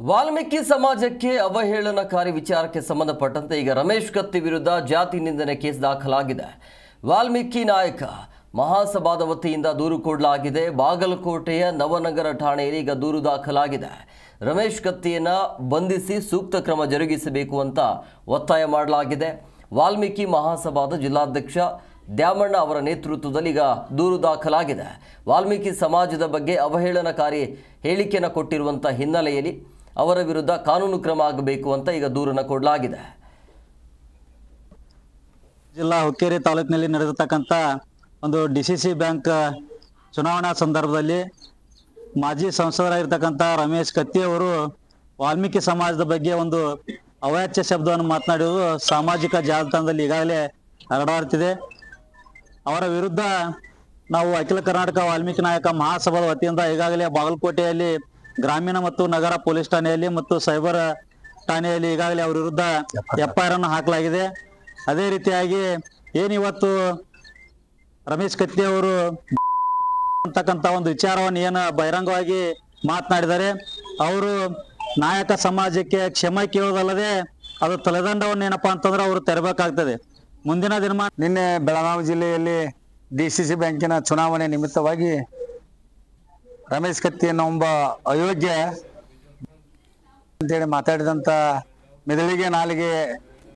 ವಾಲ್ಮೀಕಿ ಸಮಾಜಕ್ಕೆ ಅವಹೇಳನಕಾರಿ ವಿಚಾರಕ್ಕೆ ಸಂಬಂಧಪಟ್ಟಂತೆ ಈಗ ರಮೇಶ್ ಕತ್ತಿ ವಿರುದ್ಧ ಜಾತಿ ನಿಂದನೆ ಕೇಸ್ ದಾಖಲಾಗಿದೆ. ವಾಲ್ಮೀಕಿ ನಾಯಕ ಮಹಾಸಭಾದ ವತಿಯಿಂದ ದೂರು ಕೊಡಲಾಗಿದೆ. ಬಾಗಲಕೋಟೆಯ ನವನಗರ ಠಾಣೆಯಲ್ಲಿ ಈಗ ದೂರು ದಾಖಲಾಗಿದೆ. ರಮೇಶ್ ಕತ್ತಿಯನ್ನ ಬಂಧಿಸಿ ಸೂಕ್ತ ಕ್ರಮ ಜರುಗಿಸಬೇಕು ಅಂತ ಒತ್ತಾಯ ಮಾಡಲಾಗಿದೆ. ವಾಲ್ಮೀಕಿ ಮಹಾಸಭಾದ ಜಿಲ್ಲಾಧ್ಯಕ್ಷ ದ್ಯಾಮಣ್ಣ ಅವರ ನೇತೃತ್ವದಲ್ಲಿ ಈಗ ದೂರು ದಾಖಲಾಗಿದೆ. ವಾಲ್ಮೀಕಿ ಸಮಾಜದ ಬಗ್ಗೆ ಅವಹೇಳನಕಾರಿ ಹೇಳಿಕೆಯನ್ನು ಕೊಟ್ಟಿರುವಂಥ ಹಿನ್ನೆಲೆಯಲ್ಲಿ ಅವರ ವಿರುದ್ಧ ಕಾನೂನು ಕ್ರಮ ಆಗಬೇಕು ಅಂತ ಈಗ ದೂರನ್ನು ಕೊಡಲಾಗಿದೆ. ಜಿಲ್ಲಾ ಹುಕ್ಕೇರಿ ತಾಲೂಕಿನಲ್ಲಿ ನಡೆದಿರತಕ್ಕಂಥ ಒಂದು ಡಿಸಿಸಿ ಬ್ಯಾಂಕ್ ಚುನಾವಣಾ ಸಂದರ್ಭದಲ್ಲಿ ಮಾಜಿ ಸಂಸದರಾಗಿರ್ತಕ್ಕಂಥ ರಮೇಶ್ ಕತ್ತಿ ಅವರು ವಾಲ್ಮೀಕಿ ಸಮಾಜದ ಬಗ್ಗೆ ಒಂದು ಅವಾಚ್ಯ ಶಬ್ದವನ್ನು ಮಾತನಾಡಿರುವುದು ಸಾಮಾಜಿಕ ಜಾಲತಾಣದಲ್ಲಿ ಈಗಾಗಲೇ ಹರಡಾಡ್ತಿದೆ. ಅವರ ವಿರುದ್ಧ ನಾವು ಅಖಿಲ ಕರ್ನಾಟಕ ವಾಲ್ಮೀಕಿ ನಾಯಕ ಮಹಾಸಭಾದ ವತಿಯಿಂದ ಈಗಾಗಲೇ ಬಾಗಲಕೋಟೆಯಲ್ಲಿ ಗ್ರಾಮೀಣ ಮತ್ತು ನಗರ ಪೊಲೀಸ್ ಠಾಣೆಯಲ್ಲಿ ಮತ್ತು ಸೈಬರ್ ಠಾಣೆಯಲ್ಲಿ ಈಗಾಗಲೇ ಅವರ ವಿರುದ್ಧ FIR ಅನ್ನು ಹಾಕಲಾಗಿದೆ. ಅದೇ ರೀತಿಯಾಗಿ ಏನಿವತ್ತು ರಮೇಶ್ ಕತ್ತಿ ಅವರು ಅಂತಕ್ಕಂಥ ಒಂದು ವಿಚಾರವನ್ನು ಏನು ಬಹಿರಂಗವಾಗಿ ಮಾತನಾಡಿದ್ದಾರೆ, ಅವರು ನಾಯಕ ಸಮಾಜಕ್ಕೆ ಕ್ಷಮೆ ಕೇಳೋದಲ್ಲದೆ ಅದು ತಲೆದಂಡವನ್ನು ಏನಪ್ಪಾ ಅಂತಂದ್ರೆ ಅವರು ತೆರಬೇಕಾಗ್ತದೆ. ಮುಂದಿನ ದಿನಮಾನ ನಿನ್ನೆ ಬೆಳಗಾವಿ ಜಿಲ್ಲೆಯಲ್ಲಿ DCC ಬ್ಯಾಂಕಿನ ಚುನಾವಣೆ ನಿಮಿತ್ತವಾಗಿ ರಮೇಶ್ ಕತ್ತಿ ಅನ್ನೋ ಒಬ್ಬ ಅಯೋಗ್ಯ ಅಂತೇಳಿ ಮಾತಾಡಿದಂಥ ಮೆದುಳಿಗೆ ನಾಲಿಗೆ